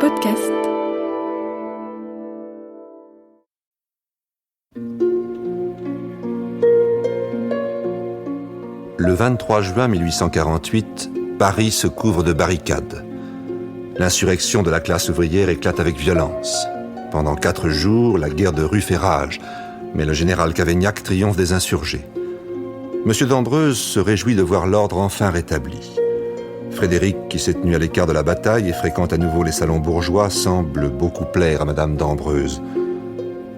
podcast. Le 23 juin 1848, Paris se couvre de barricades. L'insurrection de la classe ouvrière éclate avec violence. Pendant 4 jours, la guerre de rue fait rage, mais le général Cavaignac triomphe des insurgés. Monsieur d'Ambreuse se réjouit de voir l'ordre enfin rétabli. Frédéric, qui s'est tenu à l'écart de la bataille et fréquente à nouveau les salons bourgeois, semble beaucoup plaire à Madame d'Ambreuse.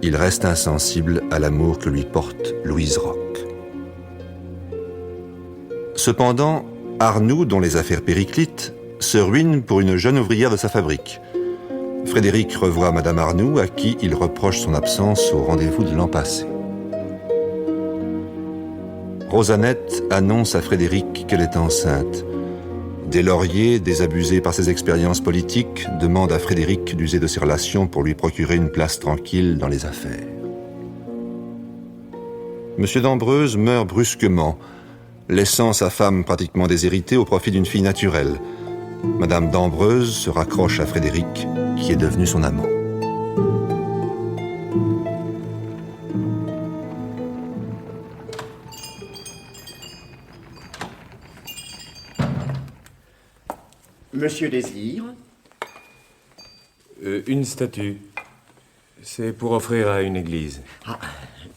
Il reste insensible à l'amour que lui porte Louise Roch. Cependant, Arnoux, dont les affaires périclitent, se ruine pour une jeune ouvrière de sa fabrique. Frédéric revoit Madame Arnoux, à qui il reproche son absence au rendez-vous de l'an passé. Rosanette annonce à Frédéric qu'elle est enceinte. Deslauriers, désabusé par ses expériences politiques, demande à Frédéric d'user de ses relations pour lui procurer une place tranquille dans les affaires. Monsieur d'Ambreuse meurt brusquement, laissant sa femme pratiquement déshéritée au profit d'une fille naturelle. Madame d'Ambreuse se raccroche à Frédéric, qui est devenu son amant. Monsieur désire? Une statue. C'est pour offrir à une église.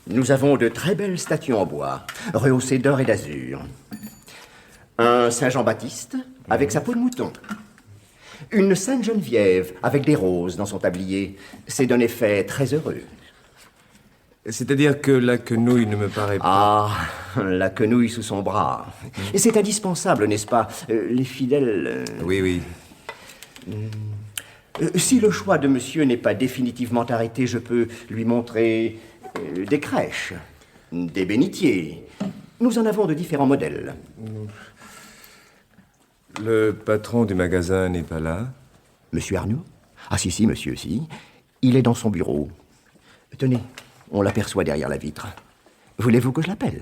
Nous avons de très belles statues en bois, rehaussées d'or et d'azur. Un Saint-Jean-Baptiste avec sa peau de mouton. Une Sainte Geneviève avec des roses dans son tablier. C'est d'un effet très heureux. C'est-à-dire que la quenouille ne me paraît pas... La quenouille sous son bras. Et c'est indispensable, n'est-ce pas? Les fidèles... Oui. Si le choix de monsieur n'est pas définitivement arrêté, je peux lui montrer des crèches, des bénitiers. Nous en avons de différents modèles. Le patron du magasin n'est pas là? Monsieur Arnoux? Si, monsieur, si. Il est dans son bureau. Tenez, on l'aperçoit derrière la vitre. Voulez-vous que je l'appelle?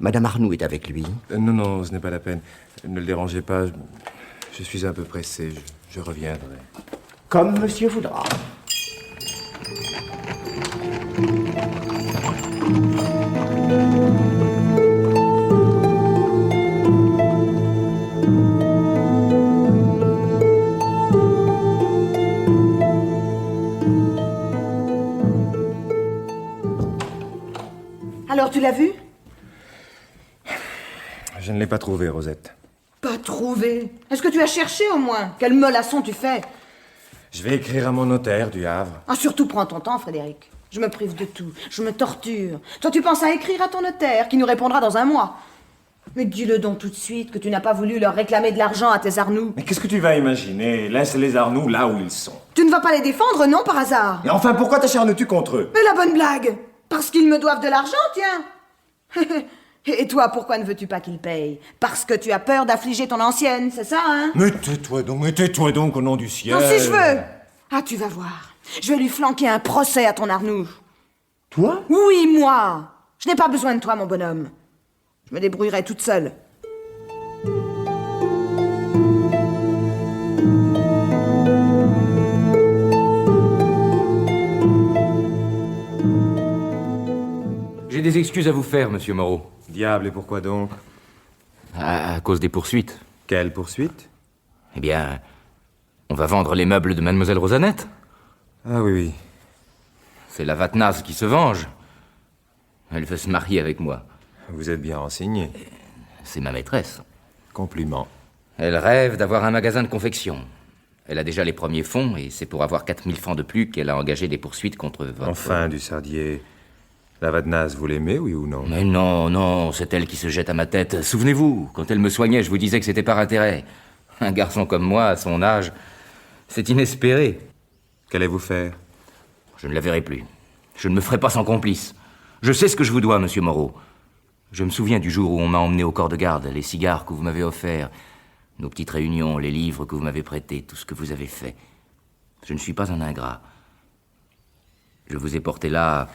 Madame Arnoux est avec lui. Non, ce n'est pas la peine. Ne le dérangez pas. Je suis un peu pressé. Je reviendrai. Comme monsieur voudra. Alors, tu l'as vu? Je ne l'ai pas trouvé, Rosette. Pas trouvé? Est-ce que tu as cherché au moins? Quel mollasson tu fais? Je vais écrire à mon notaire du Havre. Surtout prends ton temps, Frédéric. Je me prive de tout. Je me torture. Toi, tu penses à écrire à ton notaire, qui nous répondra dans un mois. Mais dis-le donc tout de suite que tu n'as pas voulu leur réclamer de l'argent à tes Arnoux. Mais qu'est-ce que tu vas imaginer? Laisse les Arnoux là où ils sont. Tu ne vas pas les défendre, non, par hasard? Et enfin, pourquoi t'acharnes-tu contre eux? Mais la bonne blague! Parce qu'ils me doivent de l'argent, tiens. Et toi, pourquoi ne veux-tu pas qu'ils payent? Parce que tu as peur d'affliger ton ancienne, c'est ça, hein? Mais tais-toi donc, au nom du ciel. Non, si je veux. Tu vas voir. Je vais lui flanquer un procès à ton Arnoux. Toi? Oui, moi. Je n'ai pas besoin de toi, mon bonhomme. Je me débrouillerai toute seule. J'ai des excuses à vous faire, monsieur Moreau. Diable, et pourquoi donc? À cause des poursuites. Quelle poursuite? Eh bien, on va vendre les meubles de mademoiselle Rosanette. Ah oui. C'est la Vatnaze qui se venge. Elle veut se marier avec moi. Vous êtes bien renseigné. C'est ma maîtresse. Compliment. Elle rêve d'avoir un magasin de confection. Elle a déjà les premiers fonds et c'est pour avoir 4000 francs de plus qu'elle a engagé des poursuites contre votre... Enfin, du Sardier. La Vatnaze, vous l'aimez, oui ou non? Mais non, c'est elle qui se jette à ma tête. Souvenez-vous, quand elle me soignait, je vous disais que c'était par intérêt. Un garçon comme moi, à son âge, c'est inespéré. Qu'allez-vous faire? Je ne la verrai plus. Je ne me ferai pas sans complice. Je sais ce que je vous dois, monsieur Moreau. Je me souviens du jour où on m'a emmené au corps de garde, les cigares que vous m'avez offerts, nos petites réunions, les livres que vous m'avez prêtés, tout ce que vous avez fait. Je ne suis pas un ingrat. Je vous ai porté là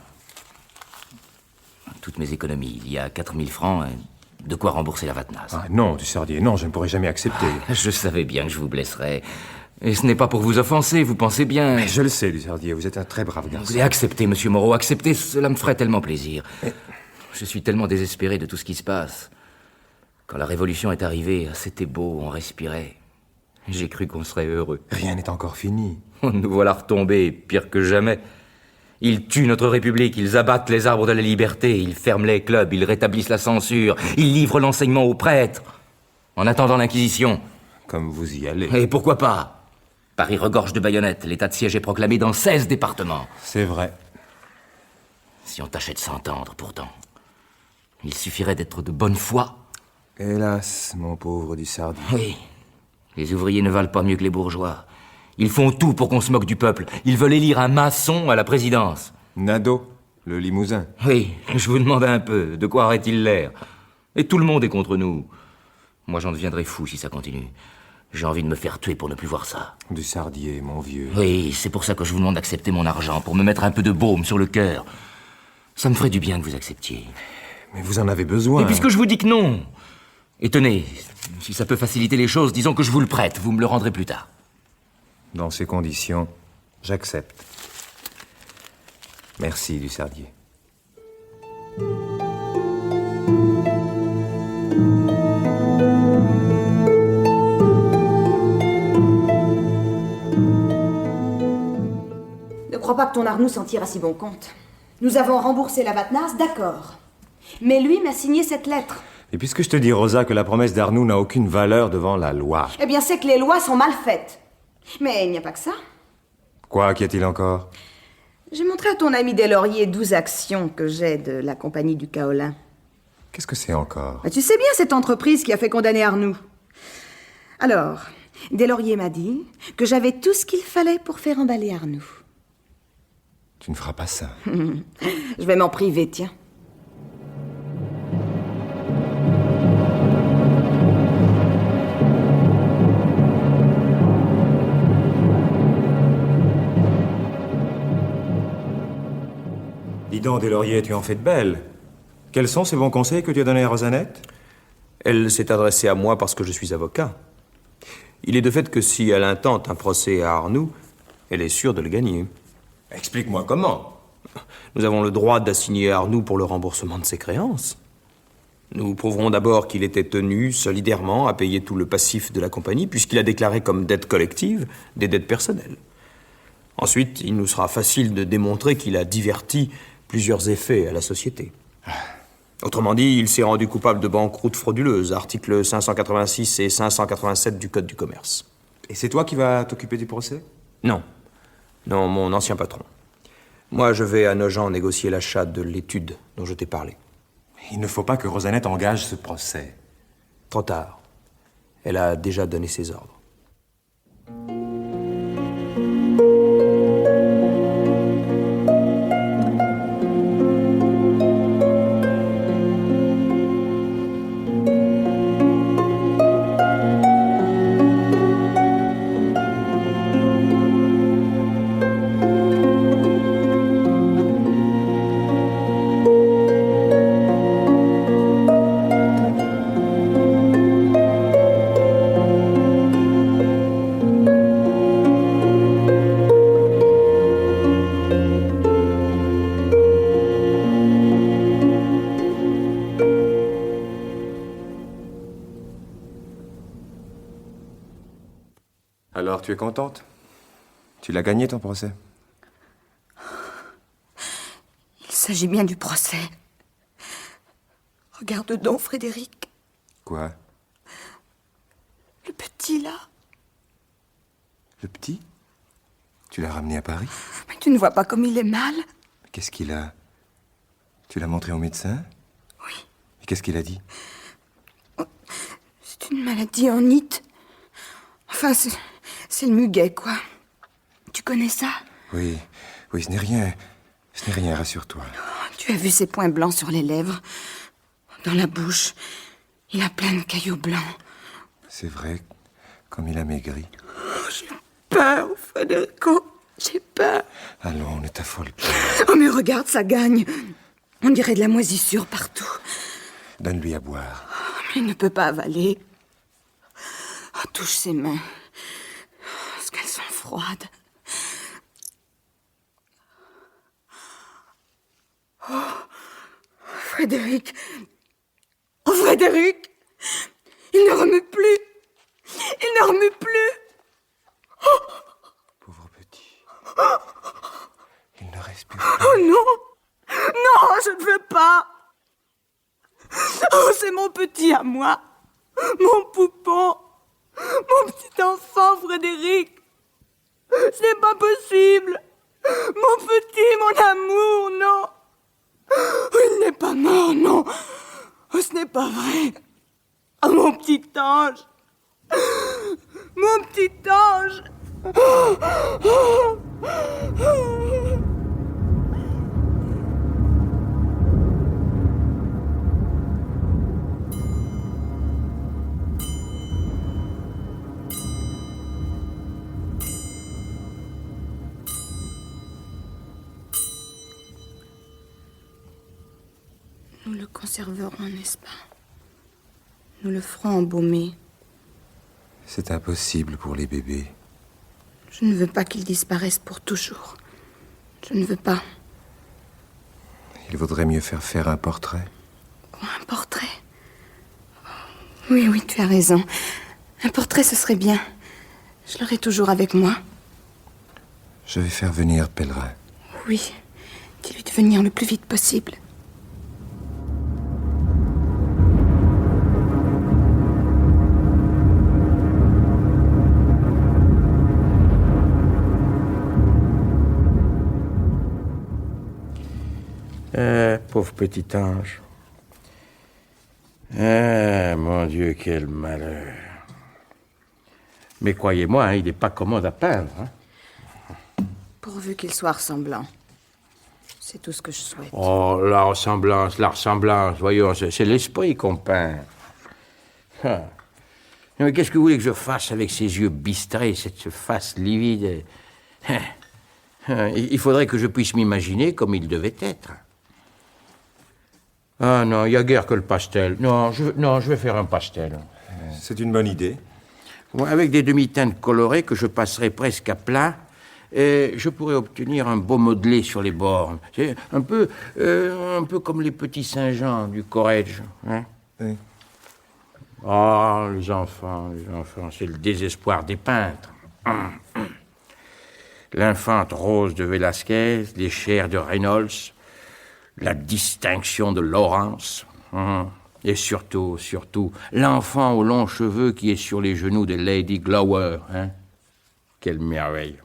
toutes mes économies. Il y a 4000 francs, de quoi rembourser la Vatnaze. Non, du Sardier, non, je ne pourrai jamais accepter. Je savais bien que je vous blesserais. Et ce n'est pas pour vous offenser, vous pensez bien. Mais je le sais, Dussardier, vous êtes un très brave garçon. Vous avez accepté, monsieur Moreau, acceptez, cela me ferait tellement plaisir. Je suis tellement désespéré de tout ce qui se passe. Quand la Révolution est arrivée, c'était beau, on respirait. J'ai cru qu'on serait heureux. Rien n'est encore fini. Nous voilà retombés, pire que jamais. Ils tuent notre République, ils abattent les arbres de la liberté, ils ferment les clubs, ils rétablissent la censure, ils livrent l'enseignement aux prêtres. En attendant l'Inquisition. Comme vous y allez. Et pourquoi pas? Paris regorge de baïonnettes, l'état de siège est proclamé dans 16 départements. C'est vrai. Si on tâchait de s'entendre, pourtant. Il suffirait d'être de bonne foi. Hélas, mon pauvre Dussardier. Oui. Les ouvriers ne valent pas mieux que les bourgeois. Ils font tout pour qu'on se moque du peuple. Ils veulent élire un maçon à la présidence. Nadeau, le Limousin. Oui, je vous demande un peu, de quoi aurait-il l'air? Et tout le monde est contre nous. Moi, j'en deviendrai fou si ça continue. J'ai envie de me faire tuer pour ne plus voir ça. Dussardier, mon vieux. Oui, c'est pour ça que je vous demande d'accepter mon argent, pour me mettre un peu de baume sur le cœur. Ça me ferait du bien que vous acceptiez. Mais vous en avez besoin. Et puisque je vous dis que non... Et tenez, si ça peut faciliter les choses, disons que je vous le prête, vous me le rendrez plus tard. Dans ces conditions, j'accepte. Merci, Dussardier. Ne crois pas que ton Arnoux s'en tire à si bon compte. Nous avons remboursé la Vatnas, d'accord. Mais lui m'a signé cette lettre. Et puisque je te dis, Rosa, que la promesse d'Arnoux n'a aucune valeur devant la loi. Eh bien, c'est que les lois sont mal faites. Mais il n'y a pas que ça. Quoi, qu'y a-t-il encore? J'ai montré à ton ami Deslauriers 12 actions que j'ai de la compagnie du Kaolin. Qu'est-ce que c'est encore? Tu sais bien cette entreprise qui a fait condamner Arnoux. Alors, Deslauriers m'a dit que j'avais tout ce qu'il fallait pour faire emballer Arnoux. Tu ne feras pas ça. Je vais m'en priver, tiens. Dis donc, Deslauriers, tu en fais de belles. Quels sont ces bons conseils que tu as donnés à Rosanette? Elle s'est adressée à moi parce que je suis avocat. Il est de fait que si elle intente un procès à Arnoux, elle est sûre de le gagner. Explique-moi comment. Nous avons le droit d'assigner Arnoux pour le remboursement de ses créances. Nous prouverons d'abord qu'il était tenu solidairement à payer tout le passif de la compagnie, puisqu'il a déclaré comme dette collective des dettes personnelles. Ensuite, il nous sera facile de démontrer qu'il a diverti plusieurs effets à la société. Autrement dit, il s'est rendu coupable de banqueroute frauduleuse, articles 586 et 587 du Code du commerce. Et c'est toi qui vas t'occuper du procès? Non. Non, mon ancien patron. Moi, je vais à Nogent négocier l'achat de l'étude dont je t'ai parlé. Il ne faut pas que Rosanette engage ce procès. Trop tard. Elle a déjà donné ses ordres. Alors, tu es contente? Tu l'as gagné, ton procès? Il s'agit bien du procès. Regarde donc, Frédéric. Quoi? Le petit, là. Le petit? Tu l'as ramené à Paris? Mais tu ne vois pas comme il est mal? Qu'est-ce qu'il a? Tu l'as montré au médecin? Oui. Et qu'est-ce qu'il a dit? C'est une maladie en it. Enfin, c'est le muguet, quoi. Tu connais ça? Oui, oui, ce n'est rien. Ce n'est rien, rassure-toi. Tu as vu ses points blancs sur les lèvres? Dans la bouche, il a plein de cailloux blancs. C'est vrai, comme il a maigri. J'ai peur, Federico. J'ai peur. Allons, ne t'affole pas. Oh, mais regarde, ça gagne. On dirait de la moisissure partout. Donne-lui à boire. Mais il ne peut pas avaler. Oh, touche ses mains. Ce froide. Oh, Frédéric. Oh, Frédéric. Il ne remue plus. Il ne remue plus. Pauvre petit. Il ne respire plus. Oh non. Non, je ne veux pas. Oh, c'est mon petit à moi. Mon poupon. Mon petit enfant, Frédéric. Ce n'est pas possible. Mon petit, mon amour, non. Oh, il n'est pas mort, non. Oh, ce n'est pas vrai. Oh, mon petit ange. Mon petit ange. Nous le conserverons, n'est-ce pas? Nous le ferons embaumer. C'est impossible pour les bébés. Je ne veux pas qu'il disparaisse pour toujours. Je ne veux pas. Il vaudrait mieux faire un portrait. Oh, un portrait? Oui, oui, tu as raison. Un portrait, ce serait bien. Je l'aurai toujours avec moi. Je vais faire venir Pèlerin. Oui, dis-lui de venir le plus vite possible. Pauvre petit ange. Ah, mon Dieu, quel malheur. Mais croyez-moi, hein, il n'est pas commode à peindre. Hein. Pourvu qu'il soit ressemblant. C'est tout ce que je souhaite. Oh, la ressemblance, voyons, c'est l'esprit qu'on peint. Ah. Mais qu'est-ce que vous voulez que je fasse avec ces yeux bistrés, cette face livide? Il faudrait que je puisse m'imaginer comme il devait être. Ah non, il n'y a guère que le pastel. Non, je vais faire un pastel. C'est une bonne idée. Avec des demi-teintes colorées que je passerai presque à plat, je pourrais obtenir un beau modelé sur les bords. C'est un peu comme les petits Saint-Jean du Corrège. Hein? Oui. Oh, les enfants, c'est le désespoir des peintres. L'infante rose de Velázquez, les chairs de Reynolds, la distinction de Lawrence, et surtout, l'enfant aux longs cheveux qui est sur les genoux de Lady Glower. Hein? Quelle merveille!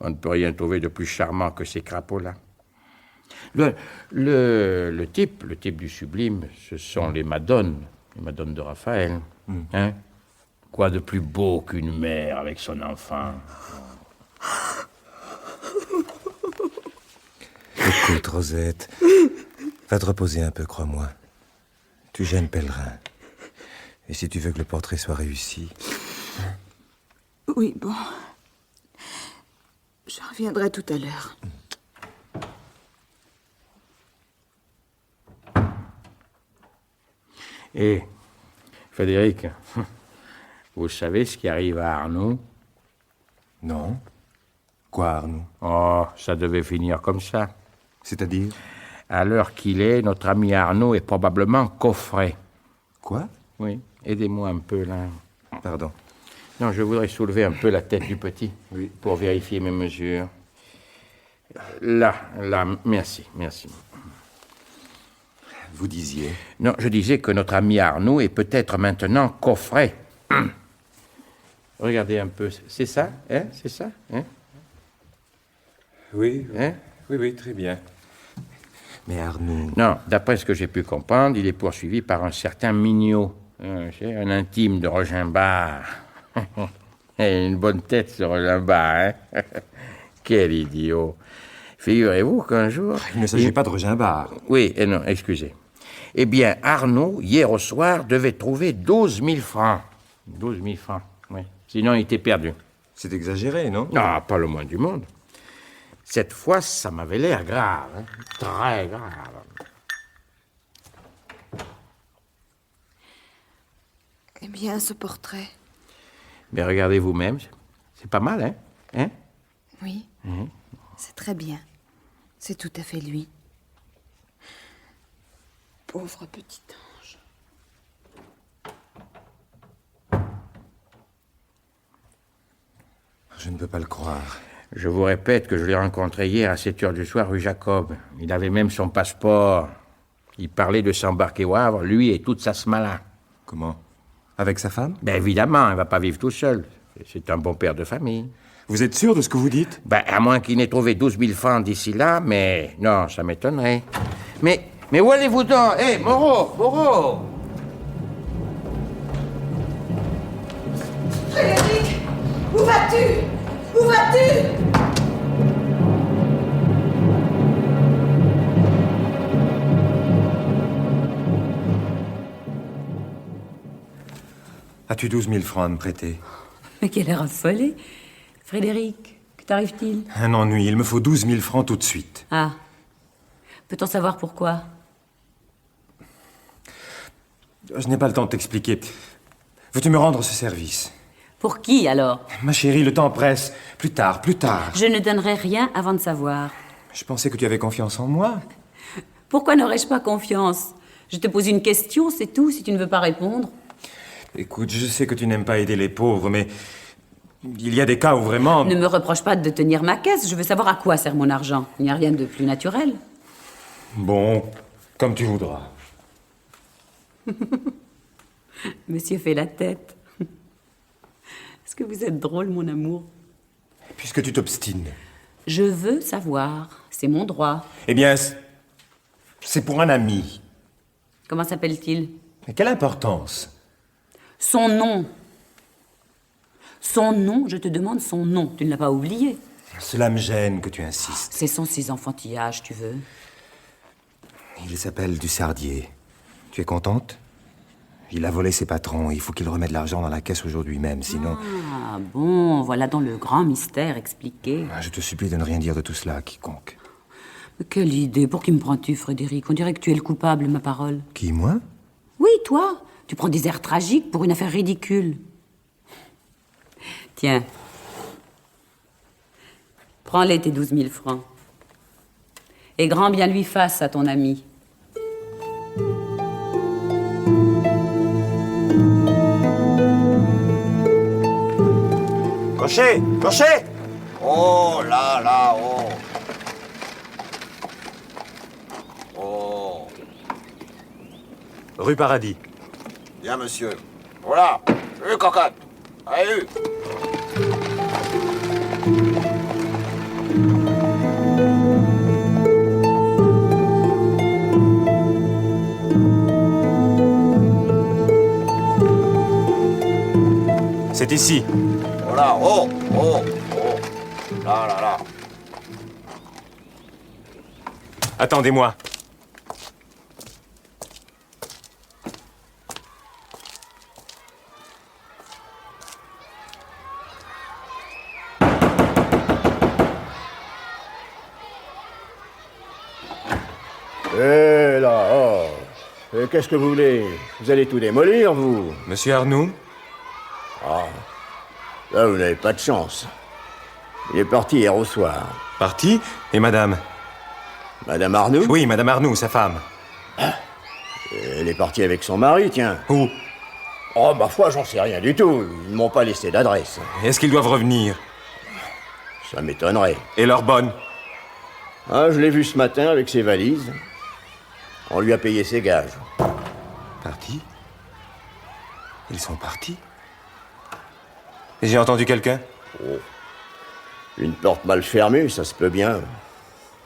On ne peut rien trouver de plus charmant que ces crapauds-là. Le type du sublime, ce sont les Madones de Raphaël. Hein? Quoi de plus beau qu'une mère avec son enfant? Écoute, Rosette, va te reposer un peu, crois-moi. Tu gênes Pèlerin. Et si tu veux que le portrait soit réussi... Oui, bon. Je reviendrai tout à l'heure. Et, Frédéric, vous savez ce qui arrive à Arnaud? Non. Quoi, Arnaud? Oh, ça devait finir comme ça. C'est-à-dire? À l'heure qu'il est, notre ami Arnaud est probablement coffré. Quoi? Oui, aidez-moi un peu, là. Pardon. Non, je voudrais soulever un peu la tête du petit, Oui. pour vérifier mes mesures. Là, merci. Vous disiez? Non, je disais que notre ami Arnaud est peut-être maintenant coffré. Regardez un peu, c'est ça, hein? C'est ça, hein? Oui. Hein? Oui, très bien. Mais Arnaud... Non, d'après ce que j'ai pu comprendre, il est poursuivi par un certain Mignot, un intime de Rogimbard. Et une bonne tête, ce Rogimbard, hein? Quel idiot! Figurez-vous qu'un jour... Il ne s'agit pas de Rogimbard. Oui, non, excusez. Eh bien, Arnaud, hier au soir, devait trouver 12 000 francs. 12 000 francs, oui. Sinon, il était perdu. C'est exagéré, non? Ah, pas le moins du monde. Cette fois, ça m'avait l'air grave, hein? Très grave. Eh bien, ce portrait. Mais regardez vous-même, C'est pas mal, hein? Hein? Oui, c'est très bien. C'est tout à fait lui. Pauvre petit ange. Je ne peux pas le croire. Je vous répète que je l'ai rencontré hier à 7h du soir rue Jacob. Il avait même son passeport. Il parlait de s'embarquer au Havre, lui et toute sa smala. Comment? Avec sa femme? Ben évidemment, il va pas vivre tout seul. C'est un bon père de famille. Vous êtes sûr de ce que vous dites? Ben, à moins qu'il n'ait trouvé 12 000 francs d'ici là, mais non, ça m'étonnerait. Mais où allez-vous donc? Hé, Moreau! Frédéric, où vas-tu? Où vas-tu? As-tu 12 000 francs à me prêter? Mais quel air affolé. Frédéric, que t'arrive-t-il? Un ennui, il me faut 12 000 francs tout de suite. Ah. Peut-on savoir pourquoi? Je n'ai pas le temps de t'expliquer. Veux-tu me rendre ce service? Pour qui, alors? Ma chérie, le temps presse. Plus tard. Je ne donnerai rien avant de savoir. Je pensais que tu avais confiance en moi. Pourquoi n'aurais-je pas confiance? Je te pose une question, c'est tout, si tu ne veux pas répondre. Écoute, je sais que tu n'aimes pas aider les pauvres, mais il y a des cas où vraiment... Ne me reproche pas de tenir ma caisse, je veux savoir à quoi sert mon argent. Il n'y a rien de plus naturel. Bon, comme tu voudras. Monsieur fait la tête. Est-ce que vous êtes drôle, mon amour? Puisque tu t'obstines. Je veux savoir, c'est mon droit. Eh bien, c'est pour un ami. Comment s'appelle-t-il? Mais quelle importance? Son nom. Son nom, je te demande son nom. Tu ne l'as pas oublié. Cela me gêne que tu insistes. Cessons ces enfantillages, tu veux. Il s'appelle Dussardier. Tu es contente? Il a volé ses patrons. Il faut qu'il remette l'argent dans la caisse aujourd'hui même, sinon... Ah bon, voilà donc le grand mystère expliqué. Je te supplie de ne rien dire de tout cela à quiconque. Mais quelle idée. Pour qui me prends-tu, Frédéric? On dirait que tu es le coupable, ma parole. Qui, moi? Oui, toi. Tu prends des airs tragiques pour une affaire ridicule. Tiens. Prends-les tes 12 000 francs. Et grand bien lui fasse à ton ami. Cocher! Cocher! Oh là là, oh. Oh. Rue Paradis. Bien, monsieur. Voilà. Cocotte. Allez, C'est ici. Voilà. Oh. Là, là, là. Attendez-moi. Eh là, oh. Qu'est-ce que vous voulez? Vous allez tout démolir, vous? Monsieur Arnoux? Là, vous n'avez pas de chance. Il est parti hier au soir. Parti? Et madame? Madame Arnoux? Oui, madame Arnoux, sa femme. Elle est partie avec son mari, tiens. Où? Oh, ma foi, j'en sais rien du tout. Ils ne m'ont pas laissé d'adresse. Est-ce qu'ils doivent revenir? Ça m'étonnerait. Et leur bonne? Ah, je l'ai vu ce matin avec ses valises. On lui a payé ses gages. Partis? Ils sont partis? Et j'ai entendu quelqu'un? Une porte mal fermée, ça se peut bien.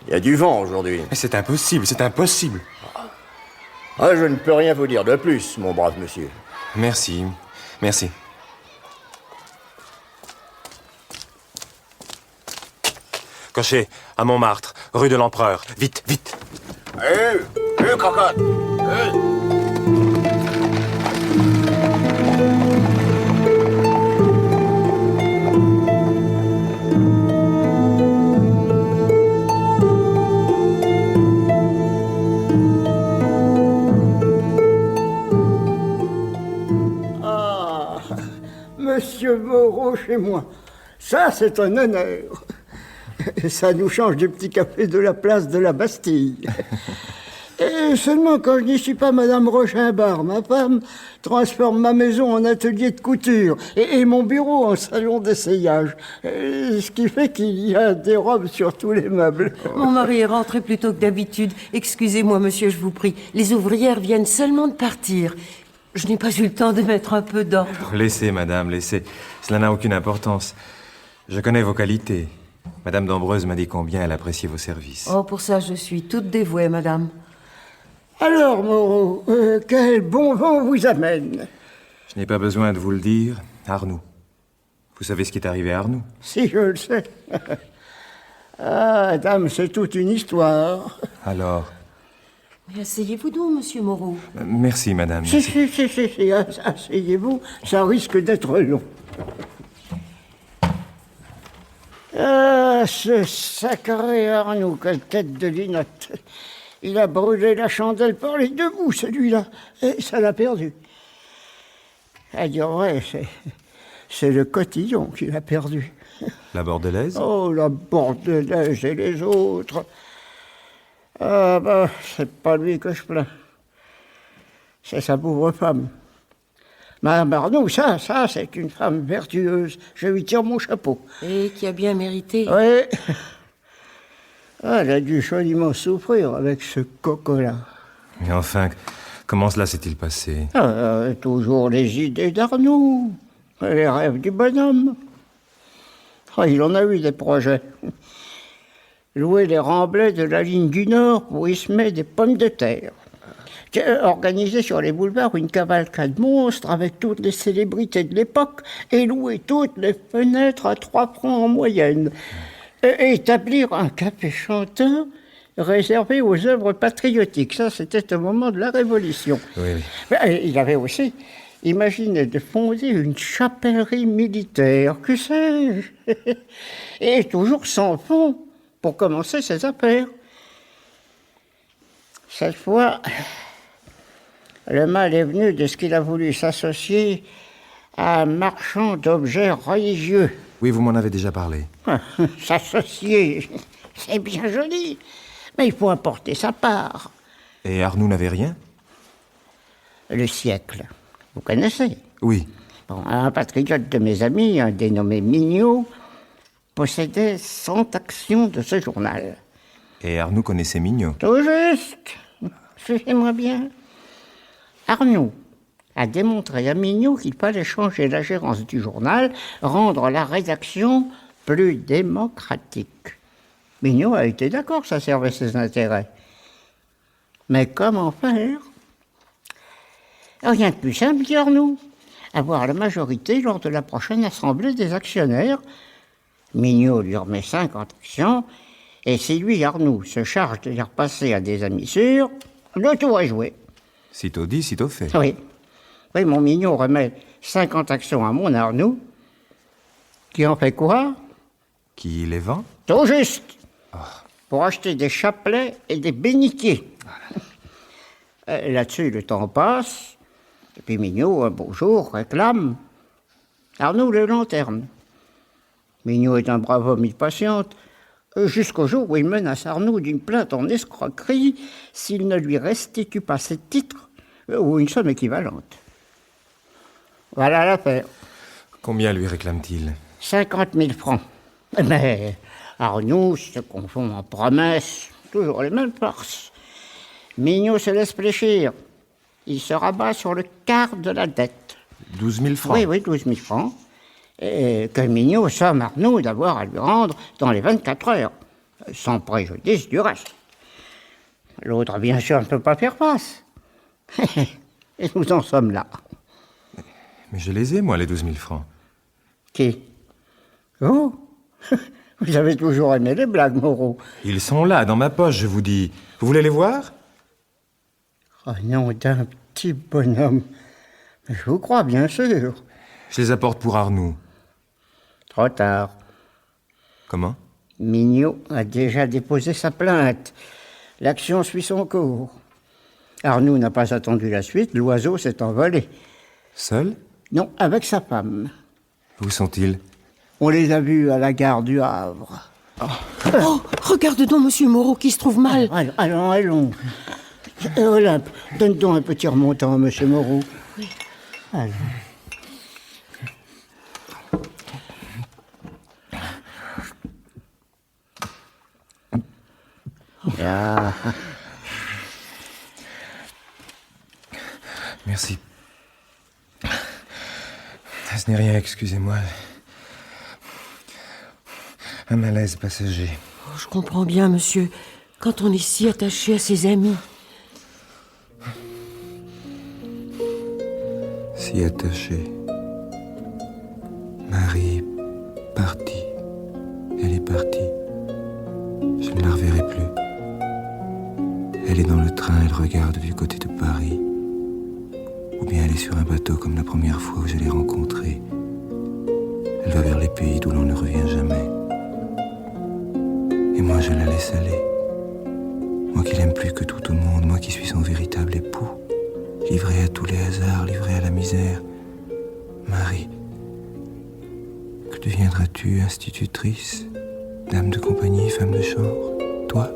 Il y a du vent aujourd'hui. Mais c'est impossible, c'est impossible. Ah, je ne peux rien vous dire de plus, mon brave monsieur. Merci, merci. Cocher, à Montmartre, rue de l'Empereur. Vite, vite. Cocotte. Monsieur Moreau chez moi. Ça, c'est un honneur. Ça nous change du petit café de la place de la Bastille. Et seulement quand je n'y suis pas, Madame Rochimbard, ma femme, transforme ma maison en atelier de couture et mon bureau en salon d'essayage. Ce qui fait qu'il y a des robes sur tous les meubles. Mon mari est rentré plus tôt que d'habitude. Excusez-moi, monsieur, je vous prie. Les ouvrières viennent seulement de partir. Je n'ai pas eu le temps de mettre un peu d'ordre. Laissez, madame, laissez. Cela n'a aucune importance. Je connais vos qualités. Madame d'Ambreuse m'a dit combien elle appréciait vos services. Oh, pour ça, je suis toute dévouée, madame. Alors, Moreau, quel bon vent vous amène? Je n'ai pas besoin de vous le dire. Arnoux. Vous savez ce qui est arrivé à Arnoux? Si, je le sais. Ah, dame, c'est toute une histoire. Alors? Mais asseyez-vous donc, monsieur Moreau. Merci, madame. Si, asseyez-vous, ça risque d'être long. Ah, ce sacré Arnoux, quelle tête de linotte. Il a brûlé la chandelle par les deux bouts, celui-là, et ça l'a perdu. À dire vrai, c'est le cotillon qui l'a perdu. La Bordelaise? Oh, la Bordelaise et les autres. Ah, bah, c'est pas lui que je plains. C'est sa pauvre femme. Madame Arnoux, ça, c'est une femme vertueuse. Je lui tire mon chapeau. Et qui a bien mérité. Oui. Ah, elle a dû joliment souffrir avec ce coco-là. Mais enfin, comment cela s'est-il passé? Toujours les idées d'Arnoux, les rêves du bonhomme. Ah, il en a eu des projets. Louer les remblais de la ligne du Nord pour y semer des pommes de terre. Organiser sur les boulevards une cavalcade monstre avec toutes les célébrités de l'époque et louer toutes les fenêtres à 3 francs en moyenne. Et établir un café chantant réservé aux œuvres patriotiques. Ça, c'était au moment de la Révolution. Oui. Il avait aussi imaginé de fonder une chapellerie militaire, que sais-je, et toujours sans fonds pour commencer ses affaires. Cette fois, le mal est venu de ce qu'il a voulu s'associer à un marchand d'objets religieux. Oui, vous m'en avez déjà parlé. S'associer, c'est bien joli, mais il faut apporter sa part. Et Arnoux n'avait rien? Le siècle, vous connaissez? Oui. Bon, un patriote de mes amis, un dénommé Mignot, possédait 100 actions de ce journal. Et Arnoux connaissait Mignot? Tout juste. Suivez-moi bien. Arnoux a démontré à Mignot qu'il fallait changer la gérance du journal, rendre la rédaction plus démocratique. Mignot a été d'accord, ça servait ses intérêts. Mais comment faire? Rien de plus simple, dit Arnoux. Avoir la majorité lors de la prochaine assemblée des actionnaires. Mignot lui remet 50 actions, et si lui, Arnoux, se charge de les repasser à des amis sûrs, le tour est joué. Sitôt dit, sitôt fait. Oui. Oui, mon Mignot remet 50 actions à mon Arnoux, qui en fait quoi? Qui les vend? Tout juste. Pour acheter des chapelets et des bénitiers. Là-dessus, le temps passe, et puis Mignot, un beau jour, réclame Arnoux les lanternes. Mignot est un brave homme, il patiente, jusqu'au jour où il menace Arnoux d'une plainte en escroquerie s'il ne lui restitue pas ses titres ou une somme équivalente. Voilà l'affaire. Combien lui réclame-t-il? 50 000 francs. Mais Arnoux se confond en promesses, toujours les mêmes farces. Mignot se laisse fléchir. Il se rabat sur le quart de la dette. 12 000 francs? Oui, 12 000 francs. Et que Mignot somme Arnoux d'avoir à lui rendre dans les 24 heures, sans préjudice du reste. L'autre, bien sûr, ne peut pas faire face. Et nous en sommes là. Mais je les ai, moi, les 12 000 francs. Qui? Vous? Vous avez toujours aimé les blagues, Moreau. Ils sont là, dans ma poche, je vous dis. Vous voulez les voir? Oh non, d'un petit bonhomme. Je vous crois, bien sûr. Je les apporte pour Arnoux. Trop tard. Comment? Mignot a déjà déposé sa plainte. L'action suit son cours. Arnoux n'a pas attendu la suite, l'oiseau s'est envolé. Seul? Non, avec sa femme. Où sont-ils? On les a vus à la gare du Havre. Oh, regarde donc monsieur Moreau qui se trouve mal. Allons. Olympe, donne donc un petit remontant à monsieur Moreau. Oui. Allons. Ah. Merci. Ce n'est rien, excusez-moi. Un malaise passager. Oh, je comprends bien, monsieur, quand on est si attaché à ses amis. Si attaché. Marie est partie. Elle est partie. Je ne la reverrai plus. Elle est dans le train, elle regarde du côté de Paris. Ou bien elle est sur un bateau comme la première fois où je l'ai rencontrée. Elle va vers les pays d'où l'on ne revient jamais. Et moi, je la laisse aller. Moi qui l'aime plus que tout au monde, moi qui suis son véritable époux. Livré à tous les hasards, livré à la misère. Marie, que deviendras-tu, institutrice, dame de compagnie, femme de chambre, toi?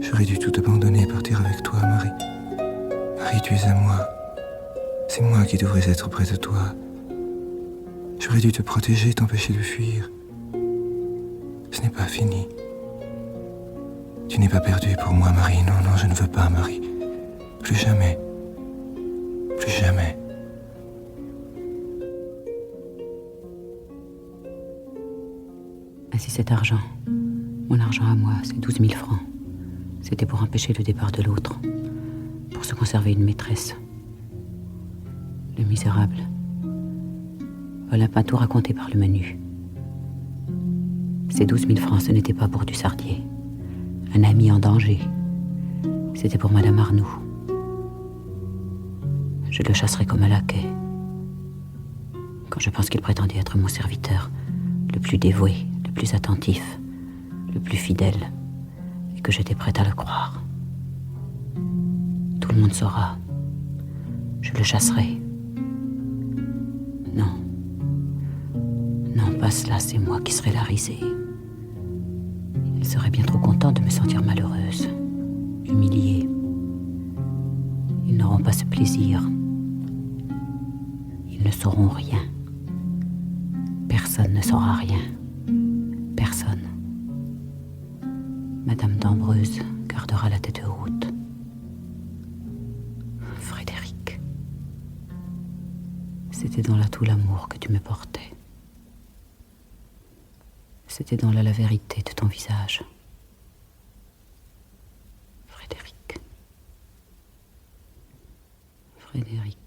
J'aurais dû tout abandonner et partir avec toi, Marie. Marie, tu es à moi. C'est moi qui devrais être près de toi. J'aurais dû te protéger, t'empêcher de fuir. Ce n'est pas fini. Tu n'es pas perdue pour moi, Marie. Non, je ne veux pas, Marie. Plus jamais. Plus jamais. Ainsi cet argent, mon argent à moi, c'est 12 000 francs. C'était pour empêcher le départ de l'autre, pour se conserver une maîtresse. Le misérable. Voilà pas tout raconté par le menu. Ces 12 000 francs, ce n'était pas pour du Sardier. Un ami en danger. C'était pour Madame Arnoux. Je le chasserai comme un laquais. Quand je pense qu'il prétendait être mon serviteur, le plus dévoué, le plus attentif, le plus fidèle, et que j'étais prête à le croire. Tout le monde saura. Je le chasserai. Non. Non, pas cela, c'est moi qui serai la risée. Il serait bien trop content de me sentir malheureuse, humiliée. Ils n'auront pas ce plaisir. Ils ne sauront rien. Personne ne saura rien. Personne. Madame d'Ambreuse gardera la tête haute. Frédéric. C'était dans là tout l'amour que tu me portais. C'était dans là la vérité de ton visage. Frédéric. Frédéric.